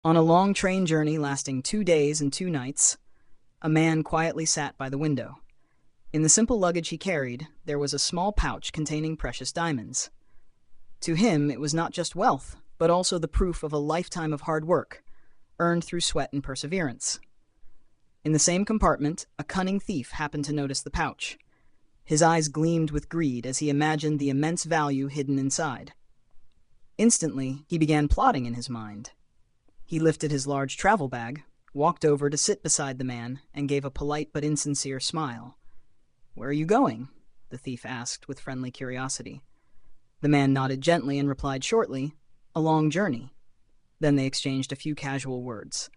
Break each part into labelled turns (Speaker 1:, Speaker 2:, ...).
Speaker 1: On a long train journey lasting 2 days and 2 nights, a man quietly sat by the window. In the simple luggage he carried, there was a small pouch containing precious diamonds. To him, it was not just wealth, but also the proof of a lifetime of hard work, earned through sweat and perseverance. In the same compartment, a cunning thief happened to notice the pouch. His eyes gleamed with greed as he imagined the immense value hidden inside. Instantly, he began plotting in his mind. He lifted his large travel bag, walked over to sit beside the man, and gave a polite but insincere smile. "Where are you going?" the thief asked with friendly curiosity. The man nodded gently and replied shortly, "A long journey." Then they exchanged a few casual words.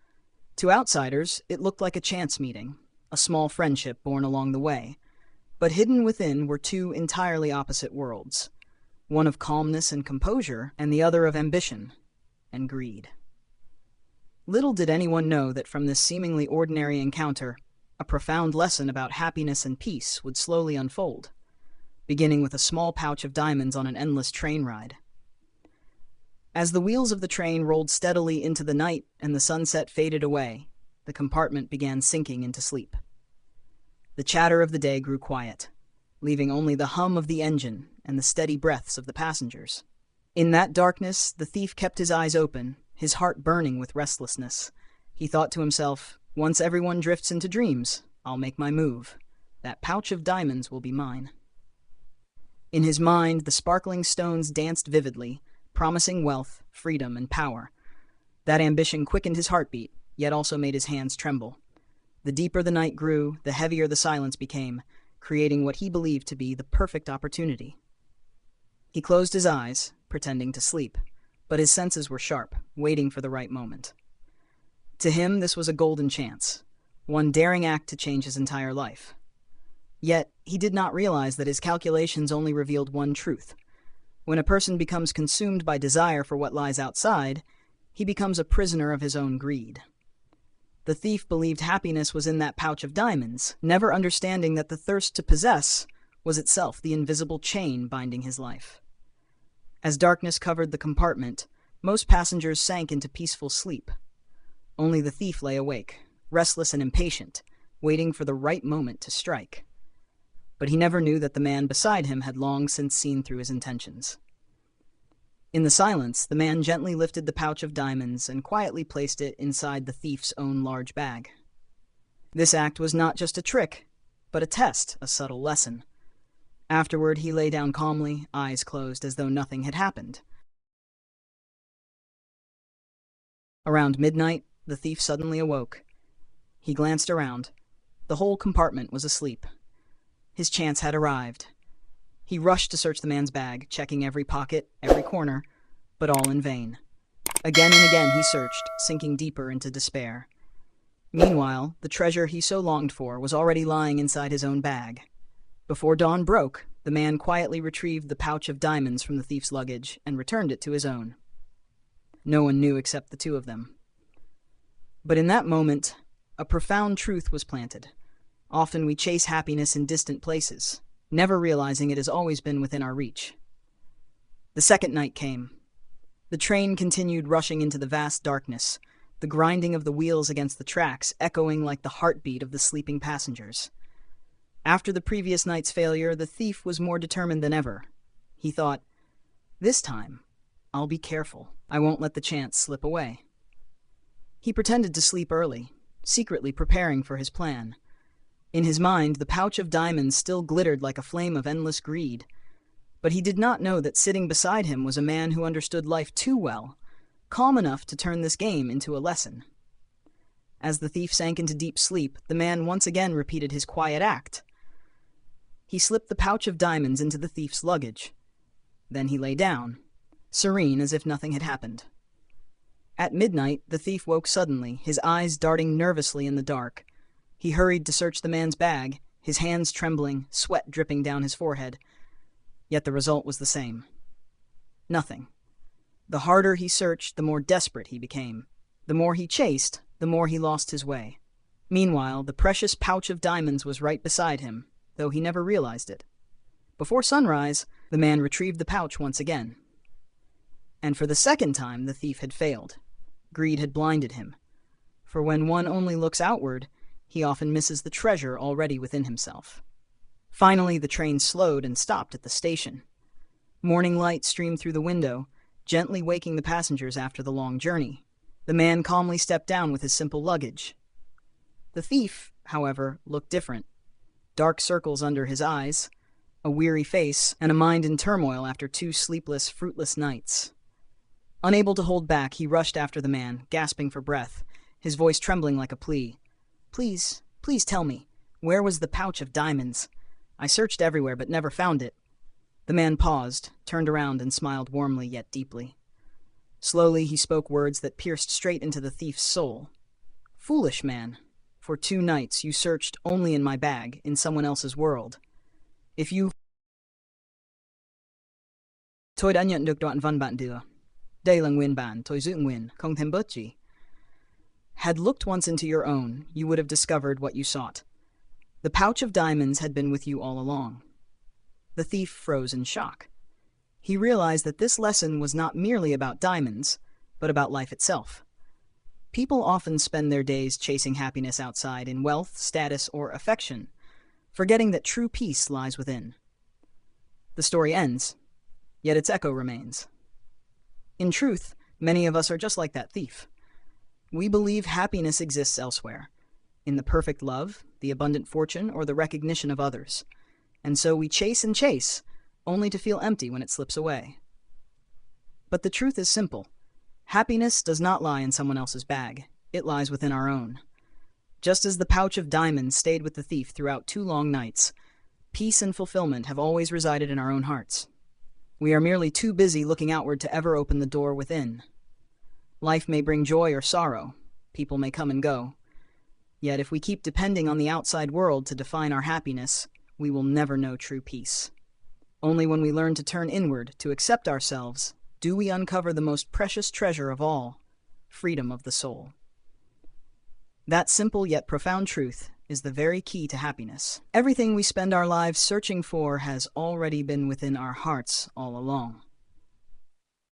Speaker 1: To outsiders, it looked like a chance meeting, a small friendship born along the way. But hidden within were two entirely opposite worlds, one of calmness and composure, and the other of ambition and greed. Little did anyone know that from this seemingly ordinary encounter, a profound lesson about happiness and peace would slowly unfold, beginning with a small pouch of diamonds on an endless train ride. As the wheels of the train rolled steadily into the night and the sunset faded away, the compartment began sinking into sleep. The chatter of the day grew quiet, leaving only the hum of the engine and the steady breaths of the passengers. In that darkness, the thief kept his eyes open, his heart burning with restlessness. He thought to himself, "Once everyone drifts into dreams, I'll make my move. That pouch of diamonds will be mine." In his mind, the sparkling stones danced vividly, promising wealth, freedom, and power. That ambition quickened his heartbeat, yet also made his hands tremble. The deeper the night grew, the heavier the silence became, creating what he believed to be the perfect opportunity. He closed his eyes, pretending to sleep, but his senses were sharp, waiting for the right moment. To him, this was a golden chance, one daring act to change his entire life. Yet, he did not realize that his calculations only revealed one truth. When a person becomes consumed by desire for what lies outside, he becomes a prisoner of his own greed. The thief believed happiness was in that pouch of diamonds, never understanding that the thirst to possess was itself the invisible chain binding his life. As darkness covered the compartment, most passengers sank into peaceful sleep. Only the thief lay awake, restless and impatient, waiting for the right moment to strike. But he never knew that the man beside him had long since seen through his intentions. In the silence, the man gently lifted the pouch of diamonds and quietly placed it inside the thief's own large bag. This act was not just a trick, but a test, a subtle lesson. Afterward, he lay down calmly, eyes closed as though nothing had happened. Around midnight, the thief suddenly awoke. He glanced around. The whole compartment was asleep. His chance had arrived. He rushed to search the man's bag, checking every pocket, every corner, but all in vain. Again and again he searched, sinking deeper into despair. Meanwhile, the treasure he so longed for was already lying inside his own bag. Before dawn broke, the man quietly retrieved the pouch of diamonds from the thief's luggage and returned it to his own. No one knew except the two of them. But in that moment, a profound truth was planted. Often we chase happiness in distant places, never realizing it has always been within our reach. The second night came. The train continued rushing into the vast darkness, the grinding of the wheels against the tracks echoing like the heartbeat of the sleeping passengers. After the previous night's failure, the thief was more determined than ever. He thought, "This time, I'll be careful. I won't let the chance slip away." He pretended to sleep early, secretly preparing for his plan. In his mind, the pouch of diamonds still glittered like a flame of endless greed. But he did not know that sitting beside him was a man who understood life too well, calm enough to turn this game into a lesson. As the thief sank into deep sleep, the man once again repeated his quiet act. He slipped the pouch of diamonds into the thief's luggage. Then he lay down, serene as if nothing had happened. At midnight, the thief woke suddenly, his eyes darting nervously in the dark. He hurried to search the man's bag, his hands trembling, sweat dripping down his forehead. Yet the result was the same. Nothing. The harder he searched, the more desperate he became. The more he chased, the more he lost his way. Meanwhile, the precious pouch of diamonds was right beside him, though he never realized it. Before sunrise, the man retrieved the pouch once again. And for the second time, the thief had failed. Greed had blinded him. For when one only looks outward, he often misses the treasure already within himself. Finally, the train slowed and stopped at the station. Morning light streamed through the window, gently waking the passengers after the long journey. The man calmly stepped down with his simple luggage. The thief, however, looked different. Dark circles under his eyes, a weary face, and a mind in turmoil after 2 sleepless, fruitless nights. Unable to hold back, he rushed after the man, gasping for breath, his voice trembling like a plea. Please, please tell me, where was the pouch of diamonds? I searched everywhere but never found it." The man paused, turned around, and smiled warmly yet deeply. Slowly he spoke words that pierced straight into the thief's soul. "Foolish man, for 2 nights you searched only in my bag, in someone else's world. If you Tôi đã nhận được đoạn văn bạn đưa. Đây là nguyên bản tôi giữ nguyên, không thêm bớt gì. Had looked once into your own, you would have discovered what you sought. The pouch of diamonds had been with you all along." The thief froze in shock. He realized that this lesson was not merely about diamonds, but about life itself. People often spend their days chasing happiness outside in wealth, status, or affection, forgetting that true peace lies within. The story ends, yet its echo remains. In truth, many of us are just like that thief. We believe happiness exists elsewhere, in the perfect love, the abundant fortune, or the recognition of others. And so we chase and chase, only to feel empty when it slips away. But the truth is simple. Happiness does not lie in someone else's bag. It lies within our own. Just as the pouch of diamonds stayed with the thief throughout 2 long nights, peace and fulfillment have always resided in our own hearts. We are merely too busy looking outward to ever open the door within. Life may bring joy or sorrow. People may come and go. Yet if we keep depending on the outside world to define our happiness, we will never know true peace. Only when we learn to turn inward, to accept ourselves, do we uncover the most precious treasure of all, freedom of the soul. That simple yet profound truth is the very key to happiness. Everything we spend our lives searching for has already been within our hearts all along.